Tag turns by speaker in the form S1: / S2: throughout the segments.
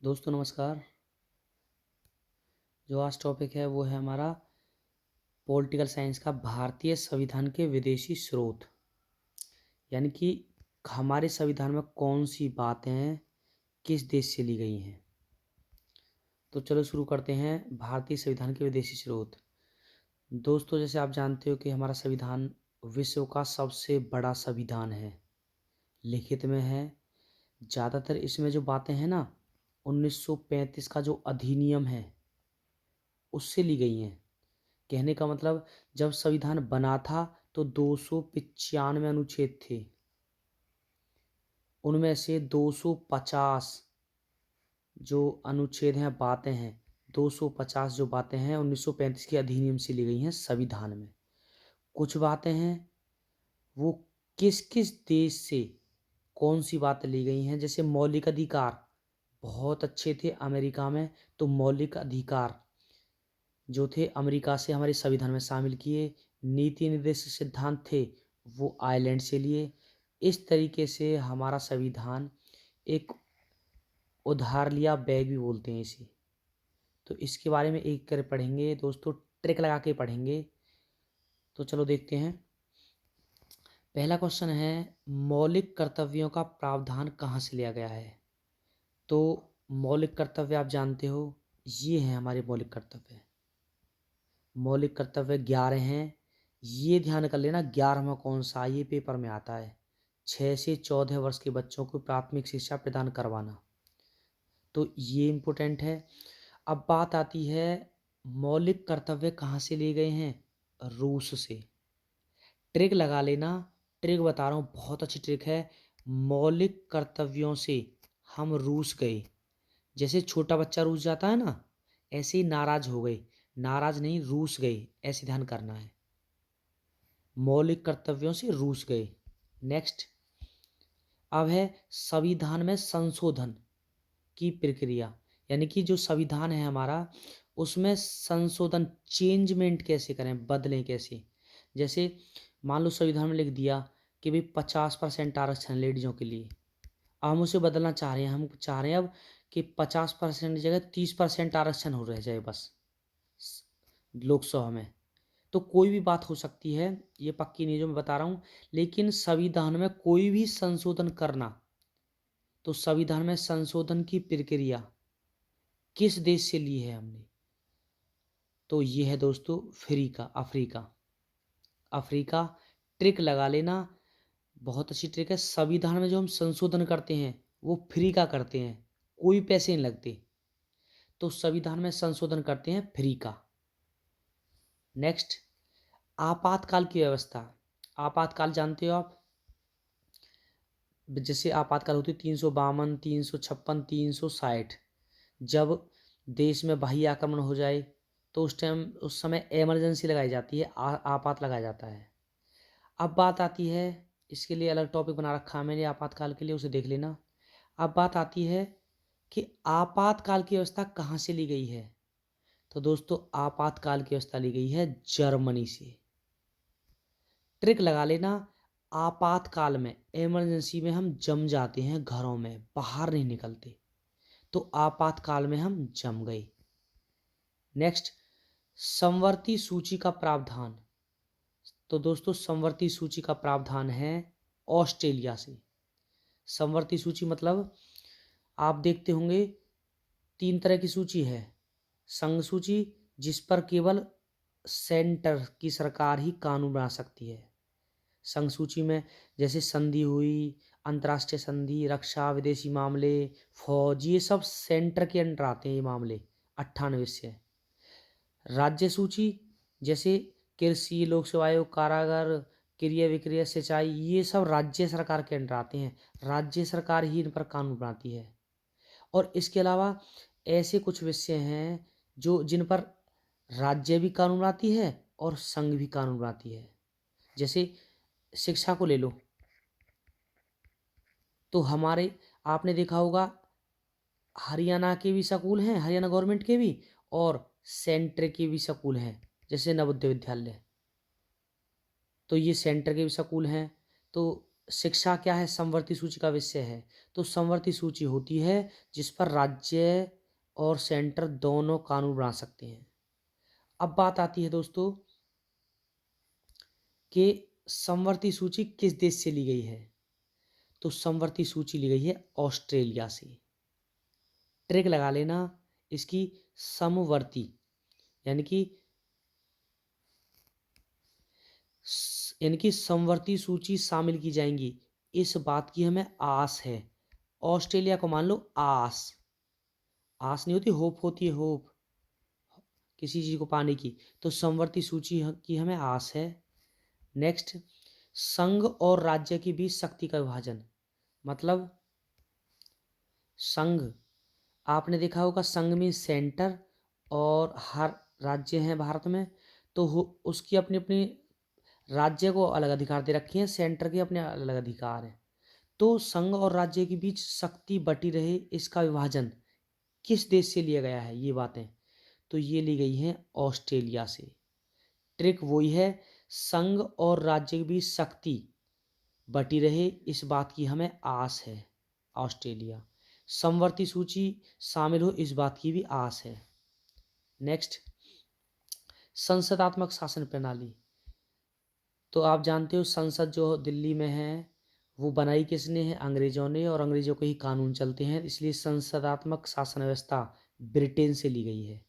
S1: दोस्तों नमस्कार। जो आज टॉपिक है वो है हमारा पॉलिटिकल साइंस का भारतीय संविधान के विदेशी स्रोत। यानी कि हमारे संविधान में कौन सी बातें किस देश से ली गई हैं। तो चलो शुरू करते हैं भारतीय संविधान के विदेशी स्रोत। दोस्तों जैसे आप जानते हो कि हमारा संविधान विश्व का सबसे बड़ा संविधान है, लिखित में है। ज़्यादातर इसमें जो बातें हैं ना 1935 का जो अधिनियम है उससे ली गई हैं। कहने का मतलब जब संविधान बना था तो 295 अनुच्छेद थे, उनमें से 250 जो अनुच्छेद हैं बातें हैं 250 जो बातें हैं 1935 के अधिनियम से ली गई हैं संविधान में। कुछ बातें हैं वो किस किस देश से कौन सी बातें ली गई हैं, जैसे मौलिक अधिकार बहुत अच्छे थे अमेरिका में, तो मौलिक अधिकार जो थे अमेरिका से हमारे संविधान में शामिल किए। नीति निर्देशक सिद्धांत थे वो आयरलैंड से लिए। इस तरीके से हमारा संविधान एक उधार लिया बैग भी बोलते हैं इसे। तो इसके बारे में एक कर पढ़ेंगे दोस्तों, ट्रिक लगा के पढ़ेंगे। तो चलो देखते हैं। पहला क्वेश्चन है मौलिक कर्तव्यों का प्रावधान कहाँ से लिया गया है। तो मौलिक कर्तव्य आप जानते हो, ये हैं हमारे मौलिक कर्तव्य। मौलिक कर्तव्य 11 हैं, ये ध्यान कर लेना 11वां कौन सा, ये पेपर में आता है। 6 से 14 वर्ष के बच्चों को प्राथमिक शिक्षा प्रदान करवाना, तो ये इम्पोर्टेंट है। अब बात आती है मौलिक कर्तव्य कहाँ से लिए गए हैं, रूस से। ट्रिक लगा लेना, ट्रिक बता रहा हूँ बहुत अच्छी ट्रिक है। मौलिक कर्तव्यों से हम रूस गए, जैसे छोटा बच्चा रूस जाता है ना, ऐसे ही नाराज हो गए, नाराज नहीं रूस गए, ऐसे ध्यान करना है। मौलिक कर्तव्यों से रूस गए। नेक्स्ट अब है संविधान में संशोधन की प्रक्रिया, यानी कि जो संविधान है हमारा उसमें संशोधन चेंजमेंट कैसे करें, बदलें कैसे। जैसे मान लो संविधान में लिख दिया कि भाई 50% आरक्षण लेडीज़ों के लिए, अब हम उसे बदलना चाह रहे हैं। हम चाह रहे हैं अब कि 50% की जगह 30% आरक्षण हो रह जाए बस लोकसभा में। तो कोई भी बात हो सकती है, ये पक्की नहीं जो मैं बता रहा हूँ, लेकिन संविधान में कोई भी संशोधन करना, तो संविधान में संशोधन की प्रक्रिया किस देश से ली है हमने, तो ये है दोस्तों अफ्रीका। अफ्रीका अफ्रीका ट्रिक लगा लेना, बहुत अच्छी ट्रिक है। संविधान में जो हम संशोधन करते हैं वो फ्री का करते हैं, कोई पैसे नहीं लगते, तो संविधान में संशोधन करते हैं फ्री का। नेक्स्ट आपातकाल की व्यवस्था। आपातकाल जानते हो आप, जैसे आपातकाल होती है 352, 356, 360। जब देश में बाह्य आक्रमण हो जाए तो उस समय इमरजेंसी लगाई जाती है, आपात लगाया जाता है। अब बात आती है, इसके लिए अलग टॉपिक बना रखा है मैंने आपातकाल के लिए, उसे देख लेना। अब बात आती है कि आपातकाल की व्यवस्था कहाँ से ली गई है। तो दोस्तों आपातकाल की व्यवस्था ली गई है जर्मनी से। ट्रिक लगा लेना, आपातकाल में इमरजेंसी में हम जम जाते हैं, घरों में बाहर नहीं निकलते, तो आपातकाल में हम जम गए। नेक्स्ट समवर्ती सूची का प्रावधान। तो दोस्तों समवर्ती सूची का प्रावधान है ऑस्ट्रेलिया से। समवर्ती सूची मतलब आप देखते होंगे 3 तरह की सूची है। संघ सूची जिस पर केवल सेंटर की सरकार ही कानून बना सकती है। संघ सूची में जैसे संधि हुई, अंतर्राष्ट्रीय संधि, रक्षा, विदेशी मामले, फौज, ये सब सेंटर के अंडर आते हैं ये मामले 98 से। राज्य सूची जैसे कृषि, लोक सेवा आयोग, कारागार, क्रिया विक्रिया, सिंचाई, ये सब राज्य सरकार के अंडर आते हैं, राज्य सरकार ही इन पर कानून बनाती है। और इसके अलावा ऐसे कुछ विषय हैं जो जिन पर राज्य भी कानून बनाती है और संघ भी कानून बनाती है। जैसे शिक्षा को ले लो, तो हमारे आपने देखा होगा हरियाणा के भी स्कूल हैं, हरियाणा गवर्नमेंट के भी, और सेंटर के भी स्कूल हैं, जैसे नवोदय विद्यालय, तो ये सेंटर के भी स्कूल हैं। तो शिक्षा क्या है, समवर्ती सूची का विषय है। तो समवर्ती सूची होती है जिस पर राज्य और सेंटर दोनों कानून बना सकते हैं। अब बात आती है दोस्तों कि समवर्ती सूची किस देश से ली गई है। तो समवर्ती सूची ली गई है ऑस्ट्रेलिया से। ट्रिक लगा लेना इसकी, समवर्ती यानी कि समवर्ती सूची शामिल की जाएंगी, इस बात की हमें आस है। ऑस्ट्रेलिया को मान लो आस, आस नहीं होती, होप होती है, होप किसी चीज को पाने की। तो समवर्ती सूची की हमें आस है। नेक्स्ट, संघ और राज्य के बीच शक्ति का विभाजन। मतलब संघ, आपने देखा होगा संघ में सेंटर और हर राज्य हैं भारत में, तो उसकी अपनी अपनी राज्य को अलग अधिकार दे रखे हैं, सेंटर के अपने अलग अधिकार हैं। तो संघ और राज्य के बीच शक्ति बटी रहे, इसका विभाजन किस देश से लिया गया है, ये बातें तो ये ली गई हैं ऑस्ट्रेलिया से। ट्रिक वही है, संघ और राज्य के बीच शक्ति बटी रहे, इस बात की हमें आस है। ऑस्ट्रेलिया, समवर्ती सूची शामिल हो, इस बात की भी आस है। नेक्स्ट, संसदात्मक शासन प्रणाली। तो आप जानते हो संसद जो दिल्ली में है वो बनाई किसने है, अंग्रेजों ने, और अंग्रेजों के ही कानून चलते हैं, इसलिए संसदात्मक शासन व्यवस्था ब्रिटेन से ली गई है।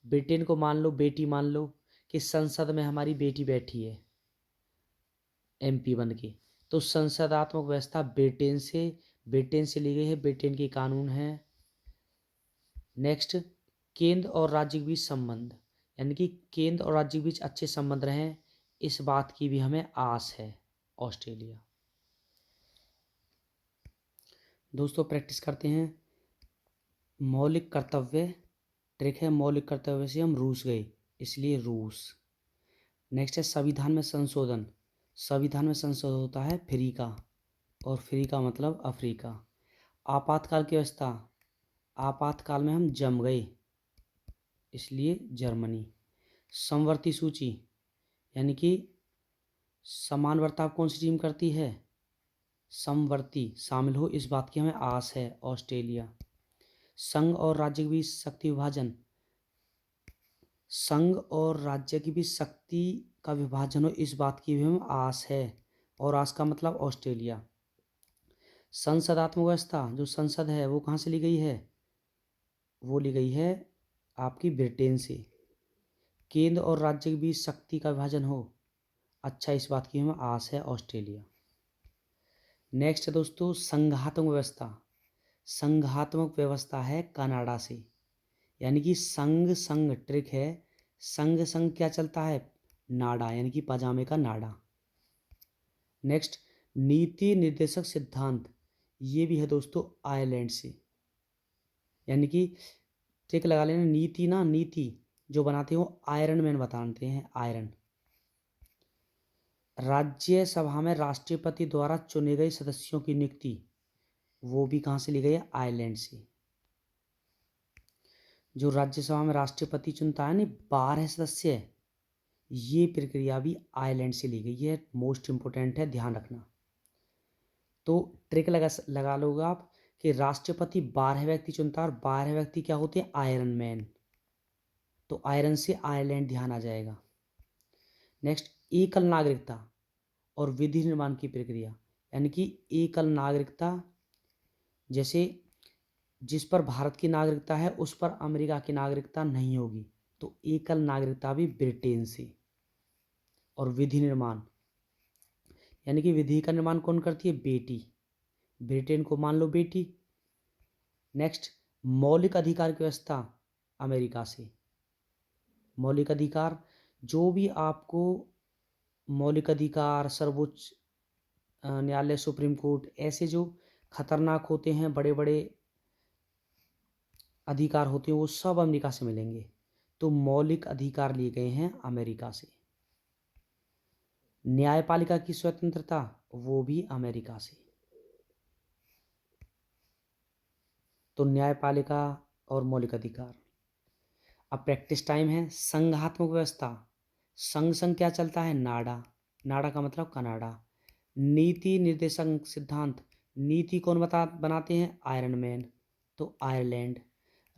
S1: ब्रिटेन को मान लो बेटी, मान लो कि संसद में हमारी बेटी बैठी है एमपी बन के, तो संसदात्मक व्यवस्था ब्रिटेन से ली गई है, ब्रिटेन के कानून हैं। नेक्स्ट, केंद्र और राज्य के बीच संबंध, यानी कि केंद्र और राज्य के बीच अच्छे संबंध रहें, इस बात की भी हमें आस है। ऑस्ट्रेलिया। दोस्तों प्रैक्टिस करते हैं। मौलिक कर्तव्य, ट्रिक है मौलिक कर्तव्य से हम रूस गए, इसलिए रूस। नेक्स्ट है संविधान में संशोधन। संविधान में संशोधन होता है अफ्रीका, और फ्री का मतलब अफ्रीका। आपातकाल की व्यवस्था, आपातकाल में हम जम गए, इसलिए जर्मनी। समवर्ती सूची, यानी कि समान बर्ताव कौन सी टीम करती है, समवर्ती शामिल हो, इस बात की हमें आस है। ऑस्ट्रेलिया। संघ और राज्य के बीच शक्ति विभाजन, संघ और राज्य के बीच शक्ति का विभाजन हो, इस बात की भी हमें आस है, और आस का मतलब ऑस्ट्रेलिया। संसदात्मक व्यवस्था, जो संसद है वो कहाँ से ली गई है, वो ली गई है आपकी ब्रिटेन से। केंद्र और राज्य के बीच शक्ति का विभाजन हो, अच्छा, इस बात की हमें आस है। ऑस्ट्रेलिया। नेक्स्ट है दोस्तों संघात्मक व्यवस्था। संघात्मक व्यवस्था है कनाडा से, यानी कि संघ संघ, ट्रिक है संघ संघ क्या चलता है, नाडा, यानी कि पजामे का नाडा। नेक्स्ट, नीति निर्देशक सिद्धांत, ये भी है दोस्तों आयरलैंड से, यानी कि ट्रिक लगा लेना, नीति ना, नीति जो बनाते हैं वो आयरन मैन बताते हैं, आयरन। राज्यसभा में राष्ट्रपति द्वारा चुने गए सदस्यों की नियुक्ति, वो भी कहाँ से ली गई है, आयरलैंड से। जो राज्यसभा में राष्ट्रपति चुनता है ना, 12 सदस्य, ये प्रक्रिया भी आयरलैंड से ली गई है। मोस्ट इंपोर्टेंट है, ध्यान रखना। तो ट्रिक लगा लोगे आप कि राष्ट्रपति 12 व्यक्ति चुनता है, और 12 व्यक्ति क्या होते हैं, आयरन मैन, तो आयरन से आयरलैंड ध्यान आ जाएगा। नेक्स्ट, एकल नागरिकता और विधि निर्माण की प्रक्रिया, यानी कि एकल नागरिकता, जैसे जिस पर भारत की नागरिकता है उस पर अमेरिका की नागरिकता नहीं होगी, तो एकल नागरिकता भी ब्रिटेन से। और विधि निर्माण, यानी कि विधि का निर्माण कौन करती है, बेटी, ब्रिटेन को मान लो बेटी। नेक्स्ट, मौलिक अधिकार की व्यवस्था अमेरिका से। मौलिक अधिकार, जो भी आपको मौलिक अधिकार, सर्वोच्च न्यायालय, सुप्रीम कोर्ट, ऐसे जो खतरनाक होते हैं, बड़े बड़े अधिकार होते हैं, वो सब अमेरिका से मिलेंगे। तो मौलिक अधिकार लिए गए हैं अमेरिका से। न्यायपालिका की स्वतंत्रता, वो भी अमेरिका से। तो न्यायपालिका और मौलिक अधिकार। अब प्रैक्टिस टाइम है। संघात्मक व्यवस्था, संघ संघ क्या चलता है, नाडा, नाडा का मतलब कनाडा। नीति निर्देशक सिद्धांत, नीति कौन बनाते हैं? आयरन मैन, तो आयरलैंड।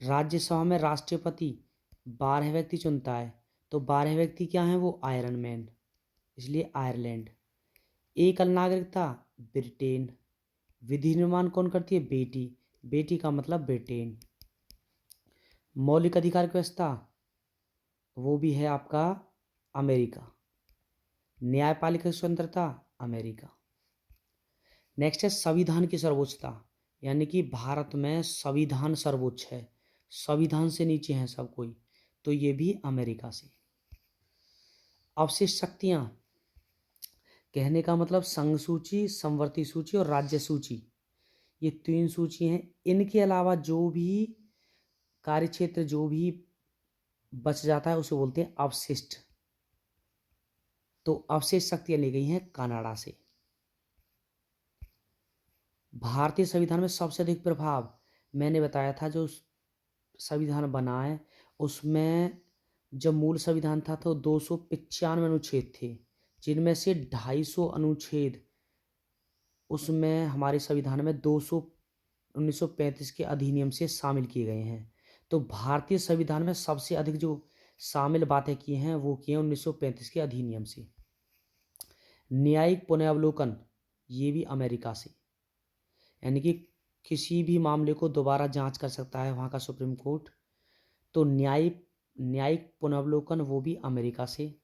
S1: राज्यसभा में राष्ट्रपति 12 व्यक्ति चुनता है, तो 12 व्यक्ति क्या हैं? वो आयरन मैन, इसलिए आयरलैंड। एकल नागरिकता, ब्रिटेन। विधि निर्माण कौन करती है? बेटी, बेटी का मतलब ब्रिटेन। मौलिक अधिकार की व्यवस्था, वो भी है आपका अमेरिका। न्यायपालिका स्वतंत्रता, अमेरिका। नेक्स्ट है संविधान की सर्वोच्चता, यानी कि भारत में संविधान सर्वोच्च है, संविधान से नीचे हैं सब कोई, तो ये भी अमेरिका से। अवशिष्ट शक्तियां, कहने का मतलब संघ सूची, समवर्ती सूची और राज्य सूची, ये 3 सूची हैं। इनके अलावा जो भी कार्यक्षेत्र जो भी बच जाता है उसे बोलते हैं अवशिष्ट। तो अवशिष्ट शक्तियां ली गई हैं कनाडा से। भारतीय संविधान में सबसे अधिक प्रभाव, मैंने बताया था जो संविधान बना है उसमें जब मूल संविधान था तो 295 अनुच्छेद थे, जिनमें से 250 अनुच्छेद उसमें हमारे संविधान में 1935 के अधिनियम से शामिल किए गए हैं। तो भारतीय संविधान में सबसे अधिक जो शामिल बातें की हैं वो की हैं 1935 के अधिनियम से। न्यायिक पुनरावलोकन, ये भी अमेरिका से, यानी कि किसी भी मामले को दोबारा जांच कर सकता है वहाँ का सुप्रीम कोर्ट। तो न्यायिक पुनरावलोकन वो भी अमेरिका से।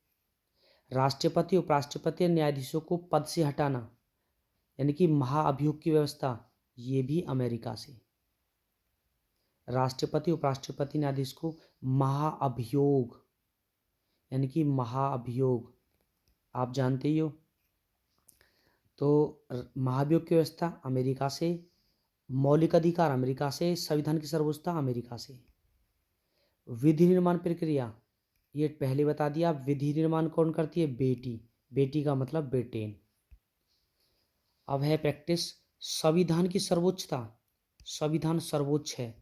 S1: राष्ट्रपति उपराष्ट्रपति और न्यायाधीशों को पद से हटाना, यानी कि महाअभियोग की व्यवस्था, ये भी अमेरिका से। राष्ट्रपति उपराष्ट्रपति न्यायाधीश को महाअभियोग, यानी कि महाअभियोग आप जानते ही हो। तो महाभियोग की व्यवस्था अमेरिका से, मौलिक अधिकार अमेरिका से, संविधान की सर्वोच्चता अमेरिका से। विधि निर्माण प्रक्रिया, ये पहले बता दिया। विधि निर्माण कौन करती है? बेटी, बेटी का मतलब ब्रिटेन। अब है प्रैक्टिस। संविधान की सर्वोच्चता, संविधान सर्वोच्च है,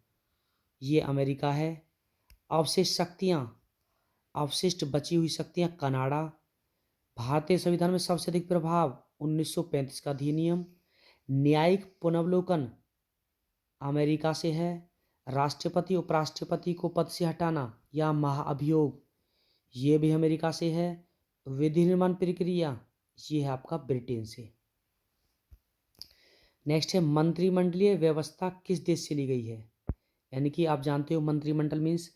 S1: ये अमेरिका है। अवशिष्ट शक्तियां, अवशिष्ट बची हुई शक्तियां कनाडा। भारतीय संविधान में सबसे अधिक प्रभाव 1935 का अधिनियम। न्यायिक पुनर्वलोकन अमेरिका से है। राष्ट्रपति उपराष्ट्रपति को पद से हटाना या महाअभियोग, ये भी अमेरिका से है। विधि निर्माण प्रक्रिया, ये है आपका ब्रिटेन से। नेक्स्ट है मंत्रिमंडलीय व्यवस्था किस देश से ली गई है? यानी कि आप जानते हो मंत्रिमंडल मीन्स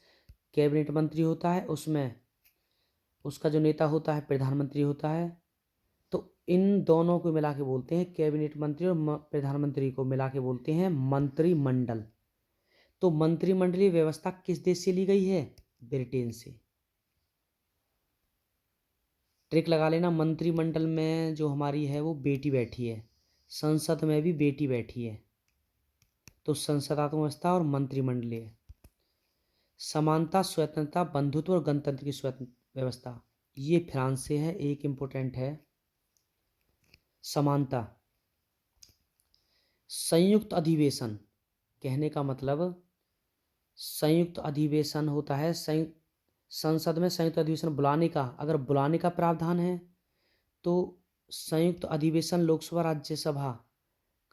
S1: कैबिनेट मंत्री होता है, उसमें उसका जो नेता होता है प्रधानमंत्री होता है। तो इन दोनों को मिला के बोलते हैं कैबिनेट मंत्री, और प्रधानमंत्री को मिला के बोलते हैं मंत्रिमंडल। तो मंत्रिमंडलीय व्यवस्था किस देश से ली गई है? ब्रिटेन से। ट्रिक लगा लेना, मंत्रिमंडल में जो हमारी है वो बेटी बैठी है, संसद में भी बेटी बैठी है, तो संसदात्मक व्यवस्था और मंत्रिमंडलीय। समानता, स्वतंत्रता, बंधुत्व और गणतंत्र की स्वतंत्र व्यवस्था, ये फ्रांस से है। एक इम्पोर्टेंट है समानता। संयुक्त अधिवेशन, कहने का मतलब संयुक्त अधिवेशन होता है संसद में संयुक्त अधिवेशन बुलाने का, अगर बुलाने का प्रावधान है तो संयुक्त अधिवेशन लोकसभा राज्यसभा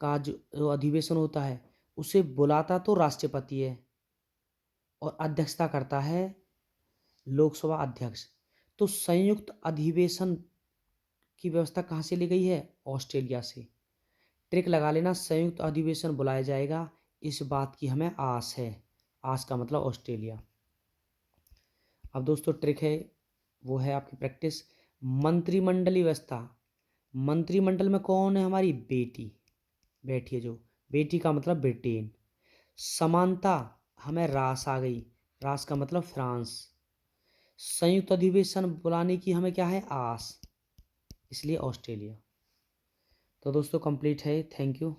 S1: का जो अधिवेशन होता है उसे बुलाता तो राष्ट्रपति है और अध्यक्षता करता है लोकसभा अध्यक्ष। तो संयुक्त अधिवेशन की व्यवस्था कहाँ से ली गई है? ऑस्ट्रेलिया से। ट्रिक लगा लेना, संयुक्त अधिवेशन बुलाया जाएगा, इस बात की हमें आस है। आस का मतलब ऑस्ट्रेलिया। अब दोस्तों ट्रिक है वो है आपकी प्रैक्टिस। मंत्रिमंडलीय व्यवस्था, मंत्रिमंडल में कौन है? हमारी बेटी बैठी है, जो बेटी का मतलब ब्रिटेन। समानता, हमें रास आ गई, रास का मतलब फ्रांस। संयुक्त अधिवेशन बुलाने की हमें क्या है? आस, इसलिए ऑस्ट्रेलिया। तो दोस्तों कंप्लीट है, थैंक यू।